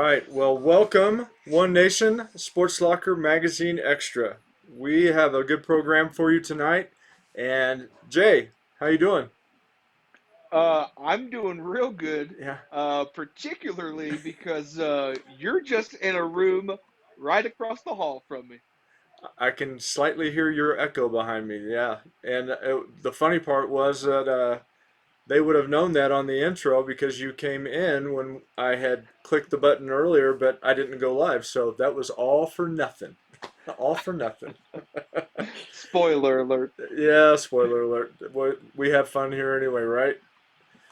right. Well, welcome, One Nation Sports Locker Magazine Extra. We have a good program for you tonight. And Jay, how you doing? I'm doing real good, Yeah, particularly because you're just in a room right across the hall from me. I can slightly hear your echo behind me. Yeah, and the funny part was that they would have known that on the intro because you came in when I had clicked the button earlier, but I didn't go live. So that was all for nothing. All for nothing. Spoiler alert. Yeah, spoiler alert. We have fun here anyway, right?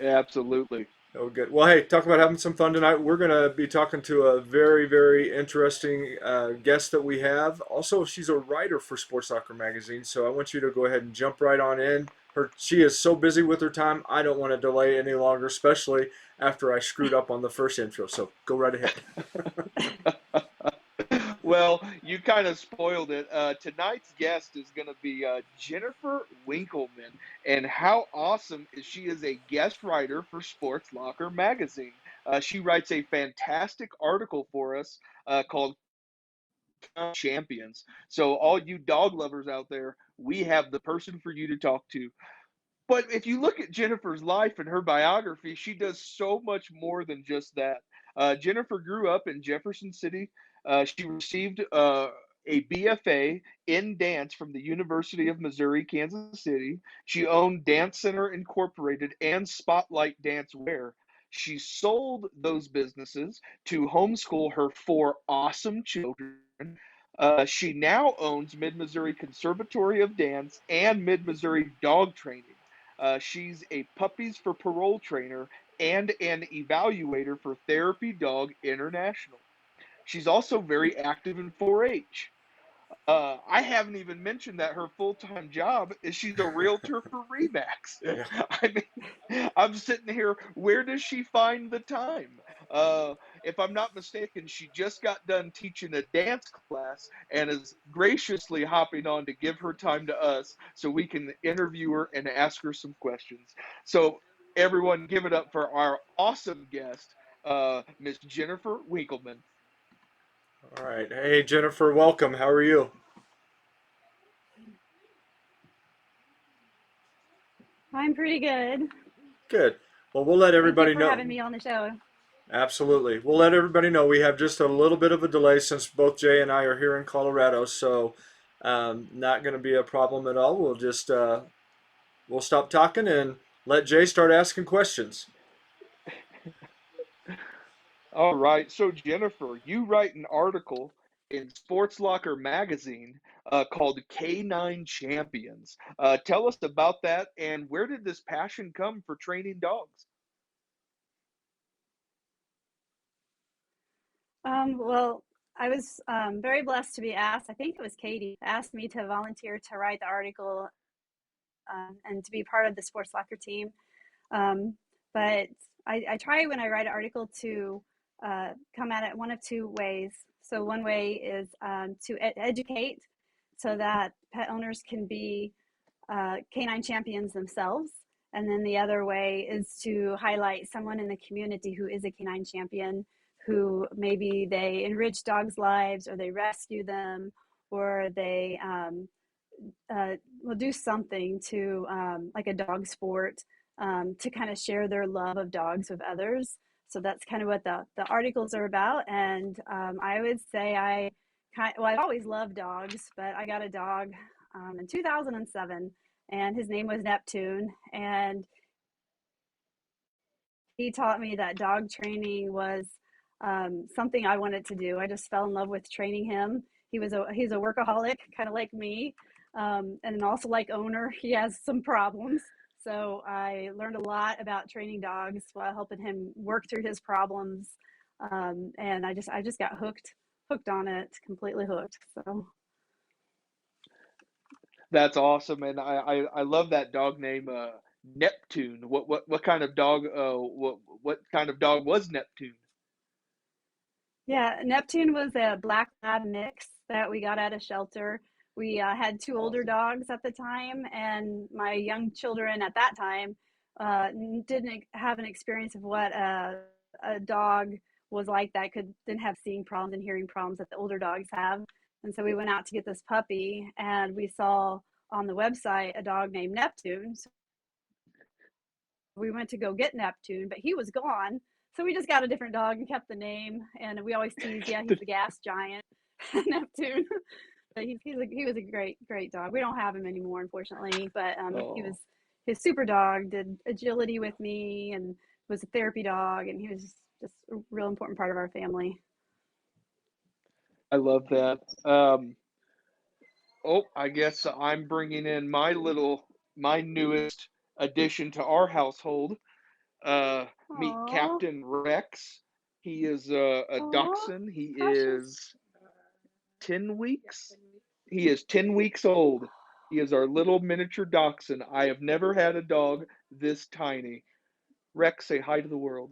Absolutely. Oh, good. Well, hey, talk about having some fun tonight. We're going to be talking to a very, very interesting guest that we have. Also, she's a writer for Sports Soccer Magazine, so I want you to go ahead and jump right on in. She is so busy with her time. I don't want to delay any longer, especially after I screwed up on the first intro. So go right ahead. Well, you kind of spoiled it. Tonight's guest is going to be Jennifer Winkleman. And how awesome is she is a guest writer for Sports Locker magazine. She writes a fantastic article for us called Champions. So, all you dog lovers out there, we have the person for you to talk to. But if you look at Jennifer's life and her biography, she does so much more than just that. Jennifer grew up in Jefferson City. She received a BFA in dance from the University of Missouri, Kansas City. She owned Dance Center Incorporated and Spotlight Dance Wear. She sold those businesses to homeschool her four awesome children. She now owns Mid Missouri Conservatory of Dance and Mid Missouri Dog Training. She's a puppies for parole trainer and an evaluator for Therapy Dog International. She's also very active in 4 H. I haven't even mentioned that her full time job is she's a realtor for Remax. Yeah. I mean, I'm sitting here, where does she find the time? If I'm not mistaken, she just got done teaching a dance class and is graciously hopping on to give her time to us so we can interview her and ask her some questions. So, everyone, give it up for our awesome guest, Miss Jennifer Winkleman. All right. Hey, Jennifer, welcome. How are you? I'm pretty good. Good. Well, we'll let Thank you everybody for having know. me on the show. Absolutely. We'll let everybody know we have just a little bit of a delay since both Jay and I are here in Colorado, so not going to be a problem at all. We'll stop talking and let Jay start asking questions. All right. So, Jennifer, you write an article in Sports Locker magazine called K9 Champions. Tell us about that and where did this passion come for training dogs? Well, I was very blessed to be asked. I think it was Katie asked me to volunteer to write the article and to be part of the sports soccer team. Um, but I try when I write an article to come at it one of two ways. So one way is to educate so that pet owners can be canine champions themselves. And then the other way is to highlight someone in the community who is a canine champion, who maybe they enrich dogs' lives or they rescue them or they will do something to like a dog sport to kind of share their love of dogs with others. So that's kind of what the articles are about. And I would say I've always loved dogs, but I got a dog in 2007 and his name was Neptune. And he taught me that dog training was something I wanted to do. I just fell in love with training him. He's a workaholic, kind of like me, and also like owner. He has some problems, so I learned a lot about training dogs while helping him work through his problems. And I just got hooked on it, completely hooked. So That's awesome, and I love that dog name, Neptune. What kind of dog? What kind of dog was Neptune? yeah, Neptune was a black lab mix that we got at a shelter. We had two older Awesome. dogs at the time, and my young children at that time didn't have an experience of what a dog was like that, didn't have seeing problems and hearing problems that the older dogs have. And so we went out to get this puppy, and we saw on the website a dog named Neptune. So we went to go get Neptune, but he was gone. So we just got a different dog and kept the name. And we always tease, yeah, he's the gas giant, Neptune. But he was a great dog. We don't have him anymore, unfortunately. But he was Oh, his super dog. Did agility with me and was a therapy dog, and he was just a real important part of our family. I love that. Oh, I guess I'm bringing in my newest addition to our household. Meet Aw, Captain Rex. He is a aw, dachshund. He precious. is 10 weeks. He is 10 weeks old. He is our little miniature dachshund. I have never had a dog this tiny. Rex, say hi to the world.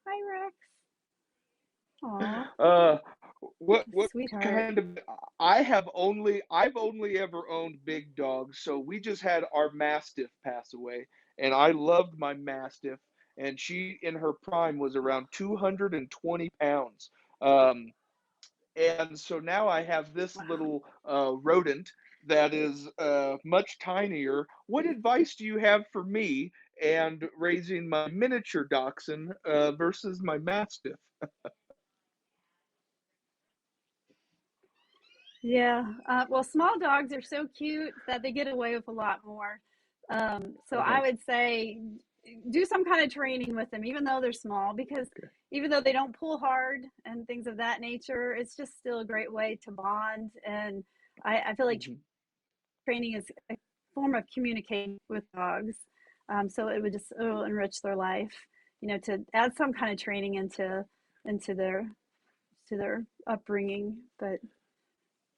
Hi, Rex. Aw, Uh, what sweetheart. kind of I've only ever owned big dogs, so we just had our Mastiff pass away, and I loved my Mastiff, and she in her prime was around 220 pounds. Um, and so now I have this Wow. little rodent that is much tinier. What advice do you have for me and raising my miniature dachshund versus my Mastiff? Yeah. Well, small dogs are so cute that they get away with a lot more. So I Uh-huh. would say do some kind of training with them, even though they're small, because even though they don't pull hard and things of that nature, it's just still a great way to bond. And I feel like Mhm. training is a form of communicating with dogs. So it will enrich their life, to add some kind of training into their upbringing. But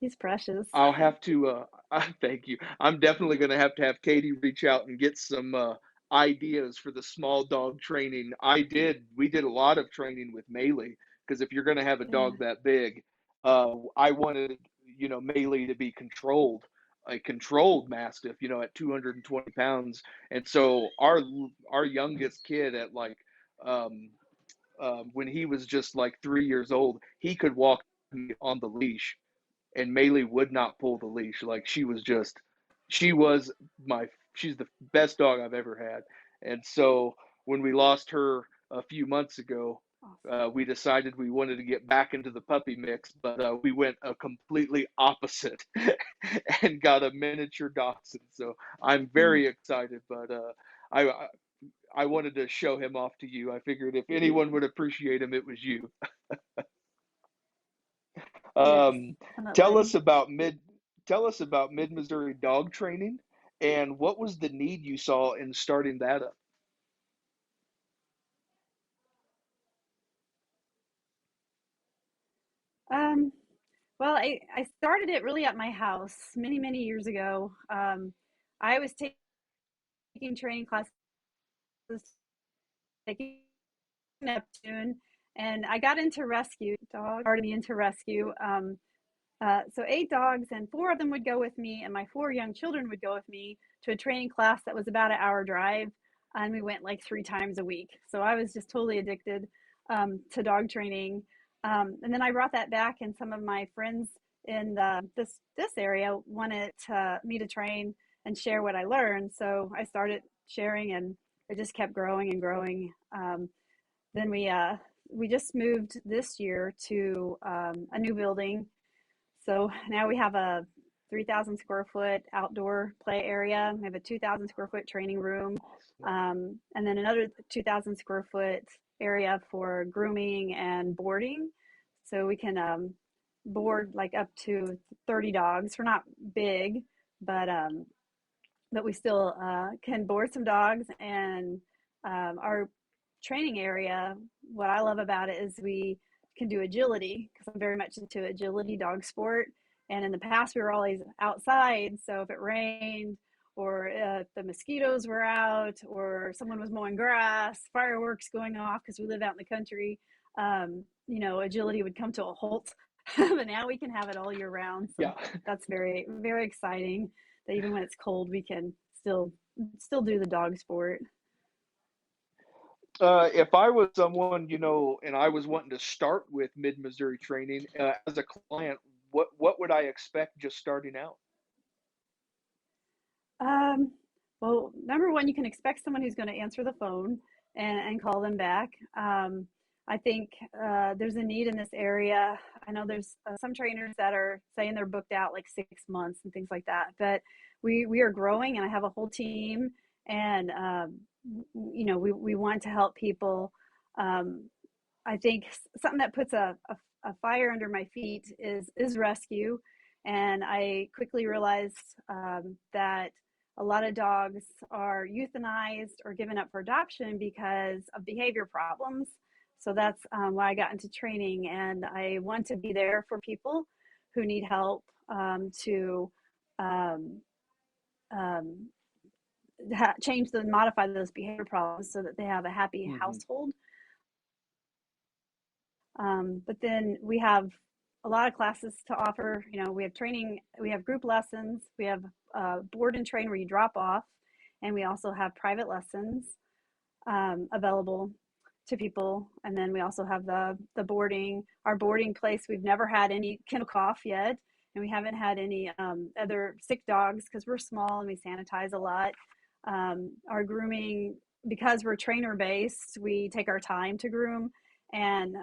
he's precious. I'll have to, thank you. I'm definitely going to have Katie reach out and get some ideas for the small dog training. We did a lot of training with Maylee because if you're going to have a Yeah. dog that big, I wanted, Maylee to be controlled, a controlled mastiff, at 220 pounds. And so our youngest kid at like, um, when he was just like 3 years old, he could walk me on the leash and Maylee would not pull the leash. Like she was my, she's the best dog I've ever had. And so when we lost her a few months ago, Awesome. we decided we wanted to get back into the puppy mix, but we went a completely opposite and got a miniature dachshund. So I'm Mm, very excited, but I I wanted to show him off to you. I figured if anyone would appreciate him, it was you. yes, Um, tell definitely. us about Mid Missouri dog training and what was the need you saw in starting that up? Um, well, I started it really at my house many years ago. I was taking training classes, taking Neptune, and I got into rescue. Dog started me into rescue. So 8 dogs, and 4 of them would go with me, and my 4 young children would go with me to a training class that was about an hour drive, and we went like 3 times a week. So I was just totally addicted to dog training, and then I brought that back, and some of my friends in this area wanted me to train and share what I learned. So I started sharing, and it just kept growing and growing. Then we just moved this year to a new building, so now we have a 3,000 square foot outdoor play area. We have a 2,000 square foot training room, Awesome. and then another 2,000 square foot area for grooming and boarding. So we can board like up to 30 dogs. We're not big, but um, but we still can board some dogs. And our training area, what I love about it is we can do agility, because I'm very much into agility dog sport. And in the past, we were always outside. So if it rained, or if the mosquitoes were out, or someone was mowing grass, fireworks going off because we live out in the country, agility would come to a halt. But now we can have it all year round. So Yeah. that's very exciting, that even when it's cold, we can still do the dog sport. If I was someone, and I was wanting to start with Mid Missouri training as a client, what would I expect just starting out? Um, well, number one, you can expect someone who's going to answer the phone and call them back. I think there's a need in this area. I know there's some trainers that are saying they're booked out like 6 months and things like that, but we are growing, and I have a whole team, and we want to help people. Um, I think something that puts a fire under my feet is rescue, and I quickly realized that a lot of dogs are euthanized or given up for adoption because of behavior problems. So that's why I got into training, and I want to be there for people who need help to um, um, change and modify those behavior problems so that they have a happy Hmm. household. But then we have a lot of classes to offer. We have training, we have group lessons, we have board and train where you drop off, and we also have private lessons available to people. And then we also have the boarding, our boarding place. We've never had any kennel cough yet, and we haven't had any other sick dogs because we're small and we sanitize a lot. Our grooming, because we're trainer based, we take our time to groom and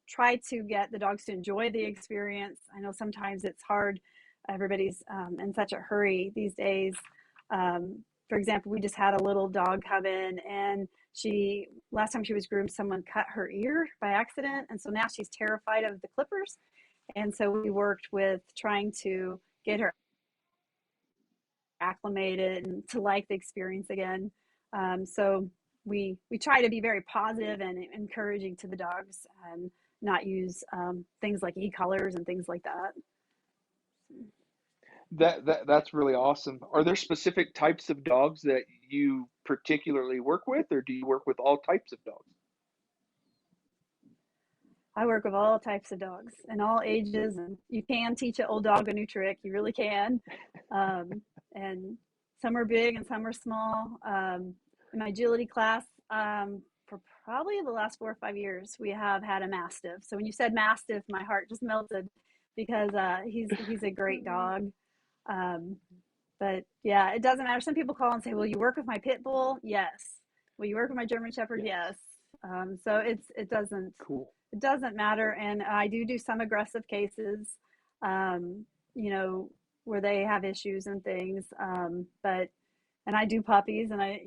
try to get the dogs to enjoy the experience. I know sometimes it's hard. Everybody's in such a hurry these days. For example, we just had a little dog come in, and last time she was groomed, someone cut her ear by accident, and so now she's terrified of the clippers. And so we worked with trying to get her acclimated and to like the experience again. So we try to be very positive and encouraging to the dogs, and not use things like e-collars and things like that. That's really awesome. Are there specific types of dogs that you particularly work with, or do you work with all types of dogs? I work with all types of dogs and all ages, and you can teach an old dog a new trick. You really can. And some are big and some are small. In my agility class, for probably the last 4 or 5 years, we have had a mastiff. So when you said mastiff, my heart just melted because he's a great dog. Um, but yeah, it doesn't matter. Some people call and say, "Will you work with my pit bull?" Yes. Will you work with my German Shepherd? Yes. Yes. So Cool. it doesn't matter, and I do some aggressive cases, um, you know, where they have issues and things. But and I do puppies, and I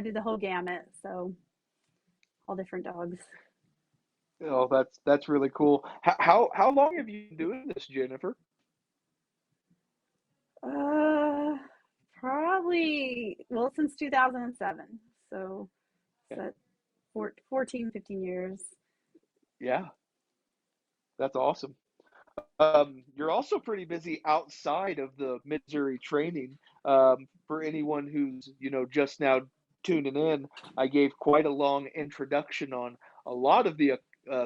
do the whole gamut. So all different dogs. Oh, that's really cool. How long have you been doing this, Jennifer? Uh, Probably, well, since 2007. So Yeah. that 14, 15 years. Yeah, that's awesome. You're also pretty busy outside of the Missouri training. For anyone who's, just now tuning in, I gave quite a long introduction on a lot of the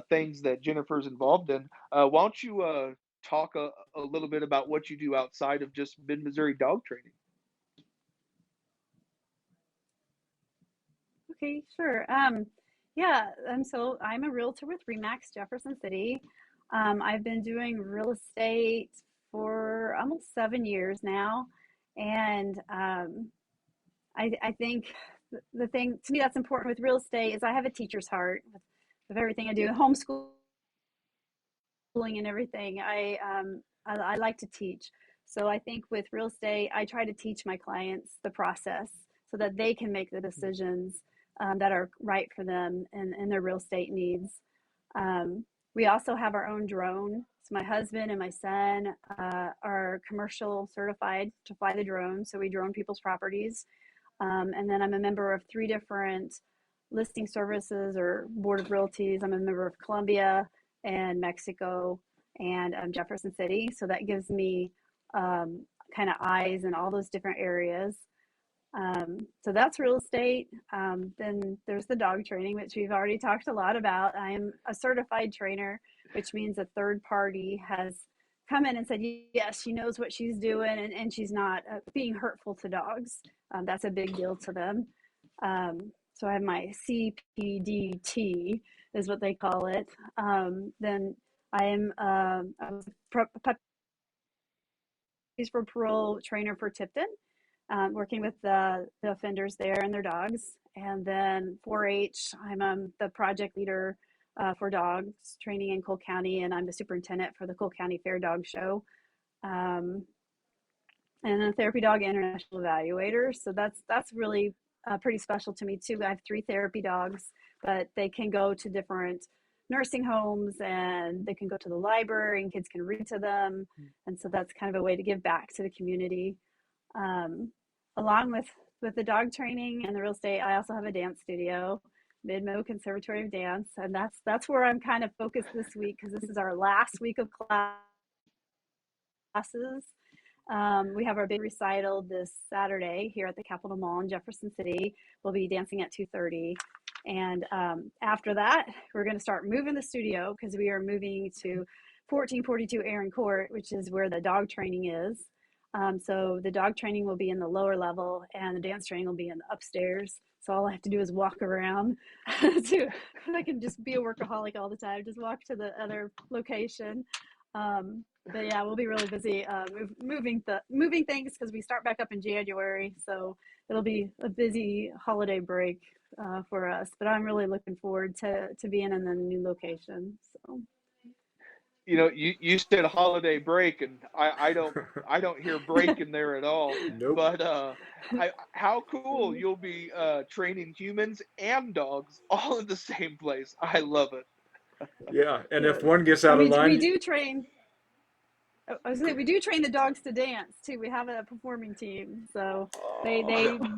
things that Jennifer's involved in. Why don't you talk a little bit about what you do outside of just Mid Missouri dog training? Okay, sure. Yeah, so I'm a realtor with Remax Jefferson City. I've been doing real estate for almost 7 years now, and I think the thing to me that's important with real estate is I have a teacher's heart with everything I do, homeschooling and everything. I like to teach, so I think with real estate, I try to teach my clients the process so that they can make the decisions that are right for them and their real estate needs. Um, we also have our own drone. So my husband and my son are commercial certified to fly the drone, so we drone people's properties. And then I'm a member of 3 different listing services or board of realties. I'm a member of Columbia and Mexico and Jefferson City. So that gives me kind of eyes in all those different areas. So that's real estate. Then there's the dog training, which we've already talked a lot about. I am a certified trainer, which means a third party has come in and said, yes, she knows what she's doing, and she's not being hurtful to dogs. That's a big deal to them. So I have my CPDT is what they call it. Then I was puppies for parole trainer for Tipton, working with the offenders there and their dogs. And then 4-H, I'm the project leader for dogs training in Cole County, and I'm the superintendent for the Cole County Fair Dog Show. Um, and a therapy dog international evaluator. So that's really pretty special to me too. I have 3 therapy dogs, but they can go to different nursing homes and they can go to the library and kids can read to them. And so that's kind of a way to give back to the community. Um, Along with the dog training and the real estate, I also have a dance studio, Midmo Conservatory of Dance, and that's where I'm kind of focused this week because this is our last week of classes. We have our big recital this Saturday here at the Capitol Mall in Jefferson City. We'll be dancing at 2:30. And after that, we're going to start moving the studio because we are moving to 1442 Aaron Court, which is where the dog training is. So the dog training will be in the lower level and the dance training will be in the upstairs. So all I have to do is walk around to, I can just be a workaholic all the time, just walk to the other location. But yeah, we'll be really busy moving things because we start back up in January. So it'll be a busy holiday break for us. But I'm really looking forward to being in the new location. So You said holiday break, and I don't hear break in there at all. Nope. But how cool you'll be training humans and dogs all in the same place. I love it. Yeah, and if yes, one gets and out of we line, do train. I was gonna say, we do train the dogs to dance too. We have a performing team, so they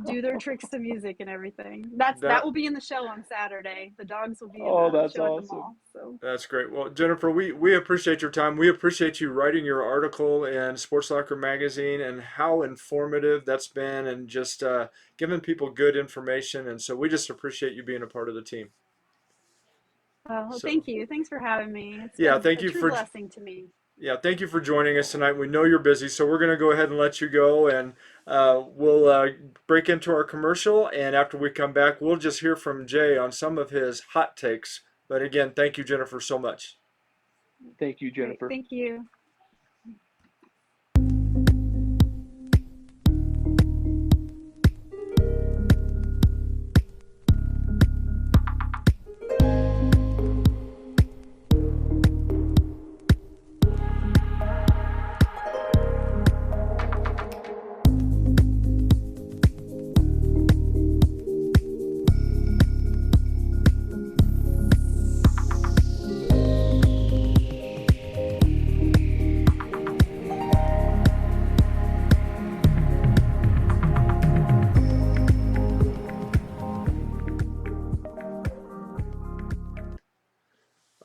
do their tricks to music and everything. That that will be in the show on Saturday. The dogs will be in Oh, the that's show at the awesome. mall. So that's great. Well, Jennifer, we appreciate your time. We appreciate you writing your article in Sports Locker magazine and how informative that's been, and just giving people good information. And so we just appreciate you being a part of the team. well, So thank you. Thanks for having me. It's yeah, been thank a you true for blessing to me. yeah, thank you for joining us tonight. We know you're busy, so we're going to go ahead and let you go, and we'll break into our commercial. And after we come back, we'll just hear from Jay on some of his hot takes. But again, thank you, Jennifer, so much. Thank you, Great, Jennifer. thank you.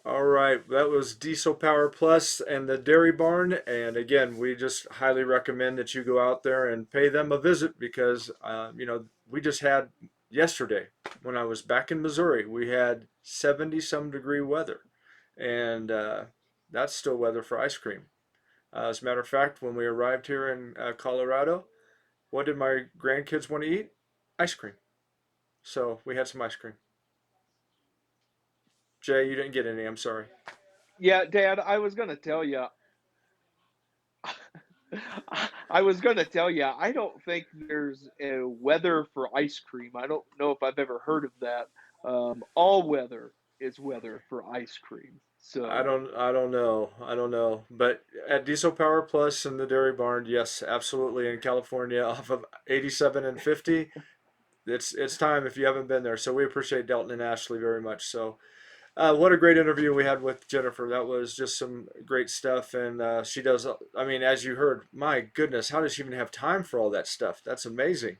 All right, that was Diesel Power Plus and the Dairy Barn. And again, we just highly recommend that you go out there and pay them a visit because, we just had yesterday when I was back in Missouri, we had 70 some degree weather. And that's still weather for ice cream. As a matter of fact, when we arrived here in Colorado, what did my grandkids want to eat? Ice cream. So we had some ice cream. Jay, you didn't get any, I'm sorry. Yeah, Dad, I was gonna tell you. I was gonna tell you. I don't think there's a weather for ice cream. I don't know if I've ever heard of that. All weather is weather for ice cream. So. I don't know. I don't know. But at Diesel Power Plus and the Dairy Barn, yes, absolutely. In California off of 87 and 50, it's time if you haven't been there. So we appreciate Delton and Ashley very much. So what a great interview we had with Jennifer. That was just some great stuff. And she does, I mean, as you heard, my goodness, how does she even have time for all that stuff? That's amazing.